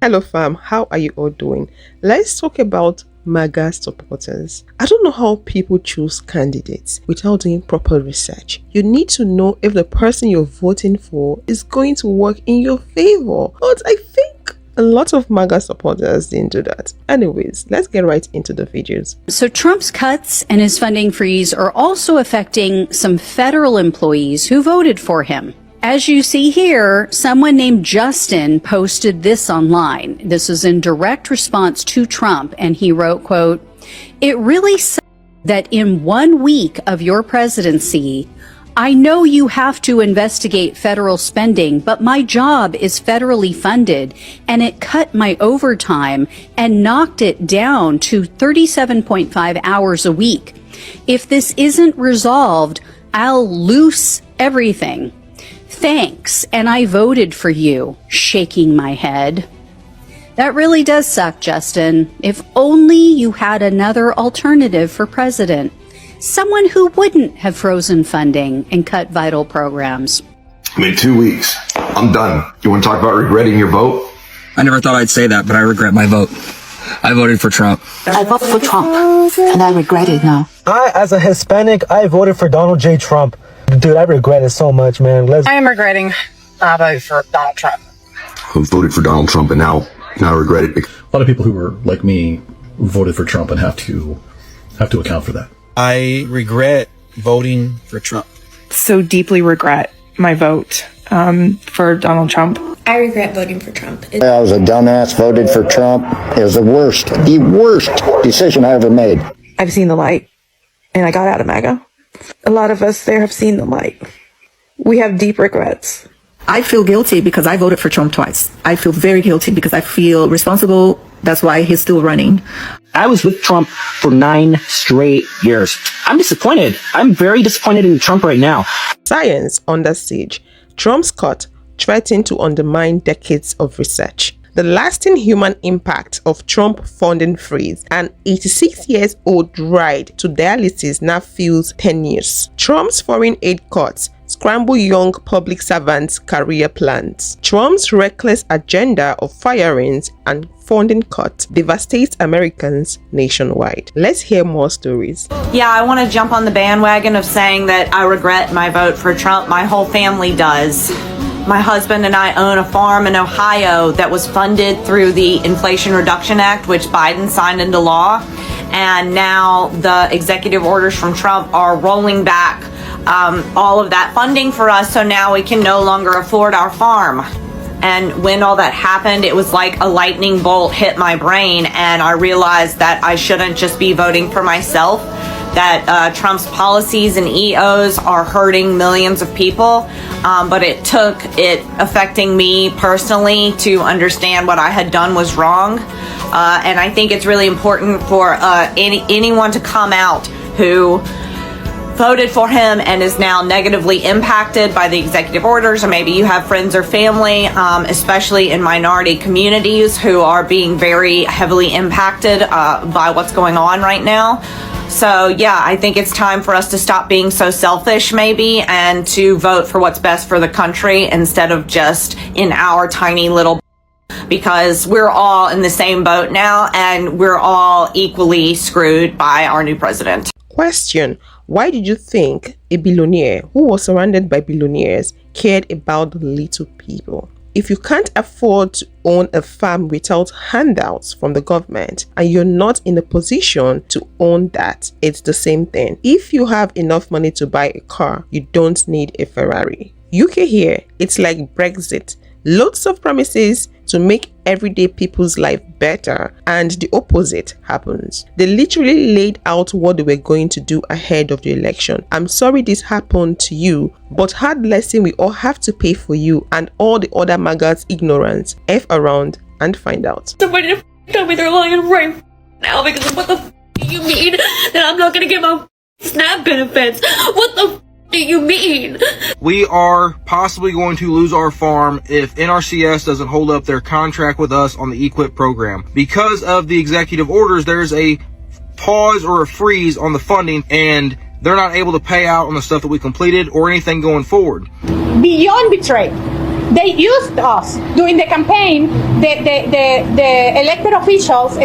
Hello fam, how are you all doing? Let's talk about Maga supporters. I don't know how people choose candidates without doing proper research. You need to know if the person you're voting for is going to work in your favor. But I think a lot of Maga supporters didn't do that. Anyways, let's get right into the videos. So Trump's cuts and his funding freeze are also affecting some federal employees who voted for him. As you see here, someone named Justin posted this online. This is in direct response to Trump, and he wrote, quote, "It really sucks that in 1 week of your presidency, I know you have to investigate federal spending, but my job is federally funded, and it cut my overtime and knocked it down to 37.5 hours a week. If this isn't resolved, I'll lose everything. Thanks, and I voted for you," shaking my head. That really does suck, Justin. If only you had another alternative for president. Someone who wouldn't have frozen funding and cut vital programs. I mean, 2 weeks. I'm done. You want to talk about regretting your vote? I never thought I'd say that, but I regret my vote. I voted for Trump. I voted for Trump, and I regret it now. As a Hispanic, I voted for Donald J. Trump. Dude, I regret it so much, man. I am regretting I voted for Donald Trump. I voted for Donald Trump, and now I regret it. A lot of people who were like me voted for Trump and have to account for that. I regret voting for Trump. So deeply regret my vote for Donald Trump. I regret voting for Trump. I was a dumbass, voted for Trump. It was the worst decision I ever made. I've seen the light, and I got out of Maga. A lot of us there have seen the light. We have deep regrets. I feel guilty because I voted for Trump twice. I feel very guilty because I feel responsible. That's why he's still running. I was with Trump for 9 straight years. I'm disappointed. I'm very disappointed in Trump right now. Science under siege. Trump's cut threatened to undermine decades of research. The lasting human impact of Trump funding freeze, an 86-year-old ride to dialysis now feels tenuous. Trump's foreign aid cuts scramble young public servants' career plans. Trump's reckless agenda of firings and funding cuts devastates Americans nationwide. Let's hear more stories. Yeah, I want to jump on the bandwagon of saying that I regret my vote for Trump. My whole family does. My husband and I own a farm in Ohio that was funded through the Inflation Reduction Act, which Biden signed into law. And now the executive orders from Trump are rolling back all of that funding for us. So now we can no longer afford our farm. And when all that happened, it was like a lightning bolt hit my brain. And I realized that I shouldn't just be voting for myself, that Trump's policies and EOs are hurting millions of people. But it took it affecting me personally to understand what I had done was wrong. And I think it's really important for anyone to come out who voted for him and is now negatively impacted by the executive orders, or maybe you have friends or family, especially in minority communities, who are being very heavily impacted by what's going on right now. So yeah, I think it's time for us to stop being so selfish maybe and to vote for what's best for the country instead of just in our tiny little, because we're all in the same boat now and we're all equally screwed by our new president. Question: why did you think a billionaire who was surrounded by billionaires cared about the little people? If you can't afford to own a farm without handouts from the government and you're not in a position to own that, it's the same thing. If you have enough money to buy a car, you don't need a Ferrari. UK here, it's like Brexit. Lots of promises to make everyday people's life better, and the opposite happens. They literally laid out what they were going to do ahead of the election. I'm sorry this happened to you, but hard lesson we all have to pay for you and all the other Magas' ignorance. F around and find out. Somebody tell me they're lying right now, because what the do you mean that I'm not gonna get my SNAP benefits? What the do you mean? We are possibly going to lose our farm if NRCS doesn't hold up their contract with us on the EQIP program. Because of the executive orders, there's a pause or a freeze on the funding, and they're not able to pay out on the stuff that we completed or anything going forward. Beyond betrayed. They used us during the campaign. The elected officials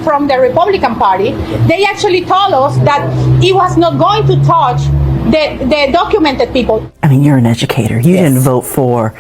from the Republican Party, they actually told us that it was not going to touch the documented people. I mean, you're an educator. You didn't vote for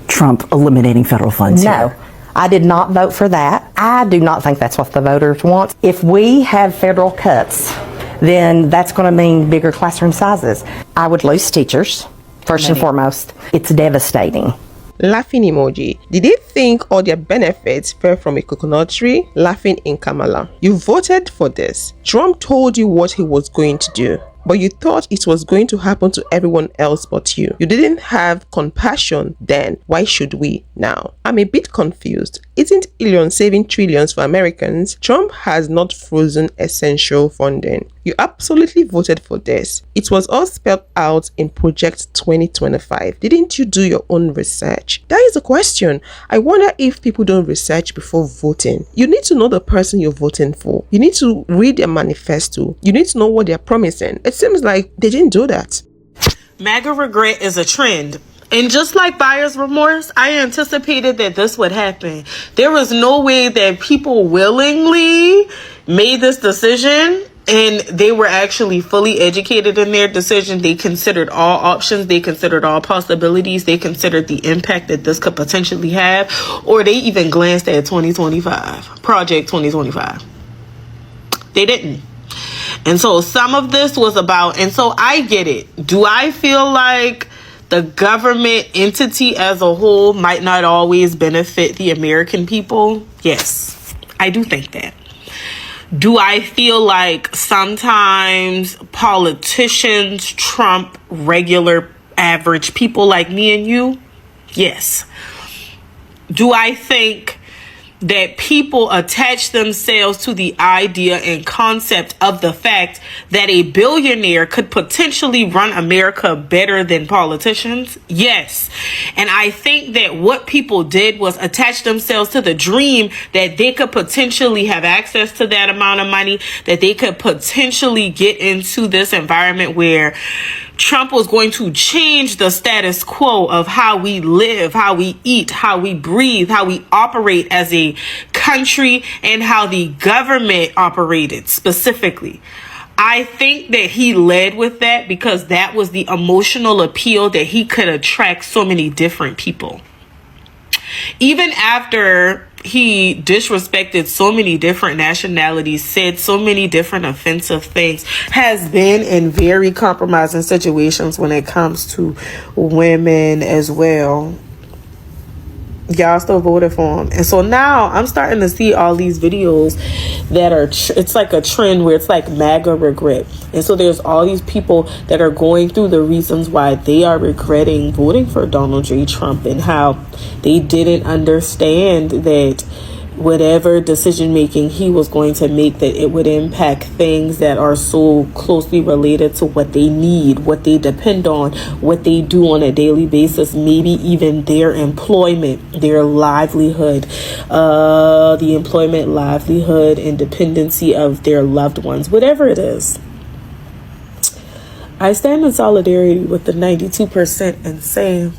Trump eliminating federal funds. No, I did not vote for that. I do not think that's what the voters want. If we have federal cuts, then that's going to mean bigger classroom sizes. I would lose teachers, first and foremost. It's devastating. Laughing emoji. Did they think all their benefits fell from a coconut tree? Laughing in Kamala. You voted for this. Trump told you what he was going to do, but you thought it was going to happen to everyone else but you. You didn't have compassion then. Why should we now? I'm a bit confused. Isn't Elon saving trillions for Americans? Trump has not frozen essential funding. You absolutely voted for this. It was all spelled out in Project 2025. Didn't you do your own research? That is the question. I wonder if people don't research before voting. You need to know the person you're voting for. You need to read their manifesto. You need to know what they're promising. It seems like they didn't do that. MAGA regret is a trend. And just like buyer's remorse, I anticipated that this would happen. There was no way that people willingly made this decision and they were actually fully educated in their decision. They considered all options. They considered all possibilities. They considered the impact that this could potentially have, or they even glanced at 2025, Project 2025. They didn't. And so some of this was about, and so I get it. Do I feel like the government entity as a whole might not always benefit the American people? Yes, I do think that. Do I feel like sometimes politicians trump regular average people like me and you? Yes. Do I think that people attach themselves to the idea and concept of the fact that a billionaire could potentially run America better than politicians? Yes. And I think that what people did was attach themselves to the dream that they could potentially have access to that amount of money, that they could potentially get into this environment where Trump was going to change the status quo of how we live, how we eat, how we breathe, how we operate as a country, and how the government operated specifically. I think that he led with that because that was the emotional appeal that he could attract so many different people. Even after he disrespected so many different nationalities, said so many different offensive things, has been in very compromising situations when it comes to women as well. Y'all still voted for him. And so now I'm starting to see all these videos that are, it's like a trend where it's like MAGA regret. And so there's all these people that are going through the reasons why they are regretting voting for Donald J. Trump and how they didn't understand that whatever decision making he was going to make, that it would impact things that are so closely related to what they need, what they depend on, what they do on a daily basis, maybe even their employment, their livelihood, the employment, livelihood, and dependency of their loved ones, whatever it is. I stand in solidarity with the 92% and say,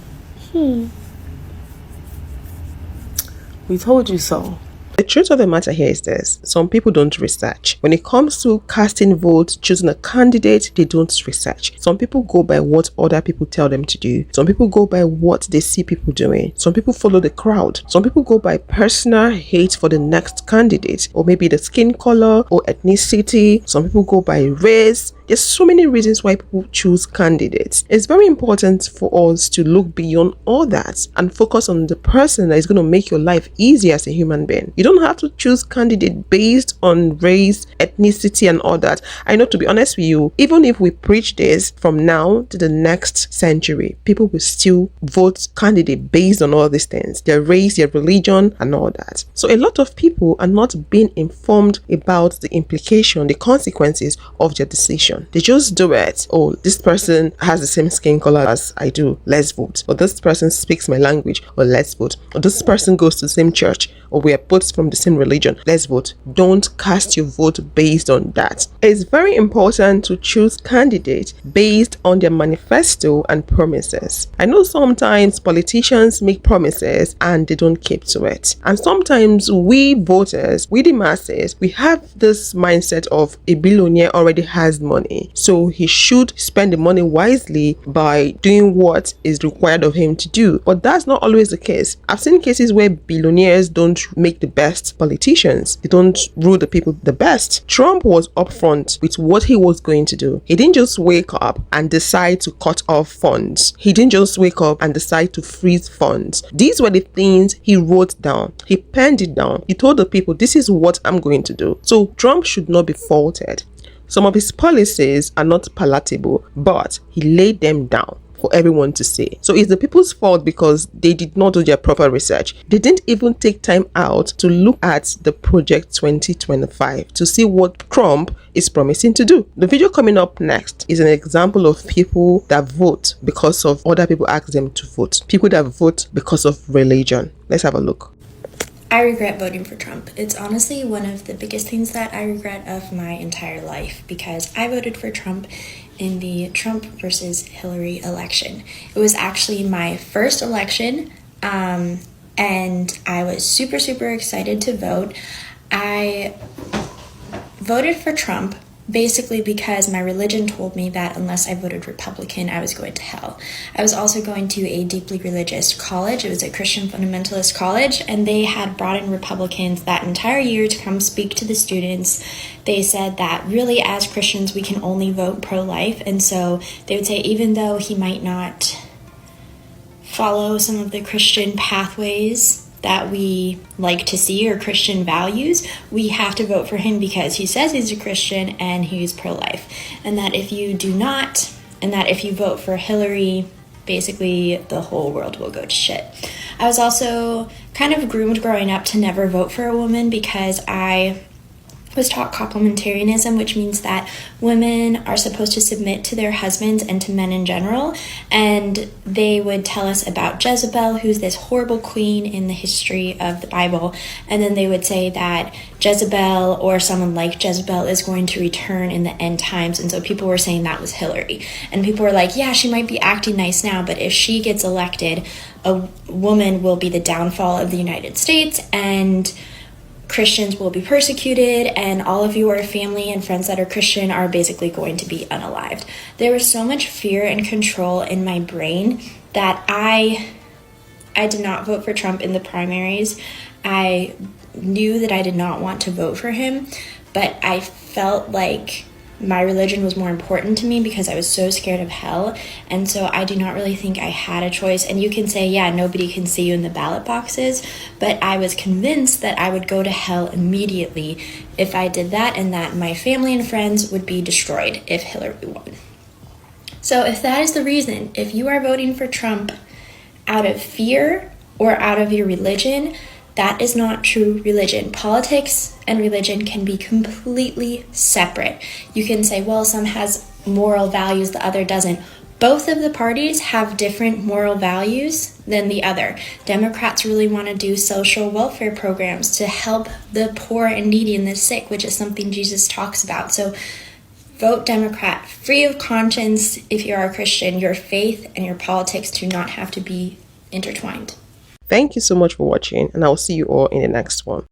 we told you so. The truth of the matter here is this: some people don't research. When it comes to casting votes, choosing a candidate, they don't research. Some people go by what other people tell them to do. Some people go by what they see people doing. Some people follow the crowd. Some people go by personal hate for the next candidate, or maybe the skin color or ethnicity. Some people go by race. There's so many reasons why people choose candidates. It's very important for us to look beyond all that and focus on the person that is going to make your life easier as a human being. You don't have to choose candidate based on race, ethnicity, and all that. I know, to be honest with you, even if we preach this from now to the next century, people will still vote candidate based on all these things, their race, their religion, and all that. So a lot of people are not being informed about the implication, the consequences of their decision. They just do it. Oh, this person has the same skin color as I do, let's vote. Or this person speaks my language, or let's vote. Or this person goes to the same church, or we are both from the same religion, let's vote. Don't cast your vote based on that. It's very important to choose candidates based on their manifesto and promises. I know sometimes politicians make promises and they don't keep to it. And sometimes we voters, we the masses, we have this mindset of a billionaire already has money, so he should spend the money wisely by doing what is required of him to do. But that's not always the case. I've seen cases where billionaires don't make the best politicians. They don't rule the people the best. Trump was upfront with what he was going to do. He didn't just wake up and decide to cut off funds. He didn't just wake up and decide to freeze funds. These were the things he wrote down. He penned it down. He told the people, this is what I'm going to do. So Trump should not be faulted. Some of his policies are not palatable, but he laid them down for everyone to see. So it's the people's fault because they did not do their proper research. They didn't even take time out to look at the Project 2025 to see what Trump is promising to do. The video coming up next is an example of people that vote because of other people ask them to vote. People that vote because of religion. Let's have a look. I regret voting for Trump. It's honestly one of the biggest things that I regret of my entire life because I voted for Trump in the Trump versus Hillary election. It was actually my first election, and I was super, super excited to vote. I voted for Trump basically because my religion told me that unless I voted Republican, I was going to hell. I was also going to a deeply religious college. It was a Christian fundamentalist college, and they had brought in Republicans that entire year to come speak to the students. They said that really as Christians, we can only vote pro-life. And so they would say, even though he might not follow some of the Christian pathways that we like to see or Christian values, we have to vote for him because he says he's a Christian and he's pro-life. And that if you do not, and that if you vote for Hillary, basically the whole world will go to shit. I was also kind of groomed growing up to never vote for a woman because I was taught complementarianism, which means that women are supposed to submit to their husbands and to men in general. And they would tell us about Jezebel, who's this horrible queen in the history of the Bible. And then they would say that Jezebel or someone like Jezebel is going to return in the end times. And so people were saying that was Hillary. And people were like, yeah, she might be acting nice now, but if she gets elected, a woman will be the downfall of the United States, and Christians will be persecuted, and all of your family and friends that are Christian are basically going to be unalived. There was so much fear and control in my brain that I did not vote for Trump in the primaries. I knew that I did not want to vote for him, but I felt like my religion was more important to me because I was so scared of hell. And so I do not really think I had a choice. And you can say, yeah, nobody can see you in the ballot boxes, but I was convinced that I would go to hell immediately if I did that, and that my family and friends would be destroyed if Hillary won. So if that is the reason, if you are voting for Trump out of fear or out of your religion, that is not true religion. Politics and religion can be completely separate. You can say, well, some has moral values, the other doesn't. Both of the parties have different moral values than the other. Democrats really want to do social welfare programs to help the poor and needy and the sick, which is something Jesus talks about. So vote Democrat, free of conscience. If you are a Christian, your faith and your politics do not have to be intertwined. Thank you so much for watching, and I'll see you all in the next one.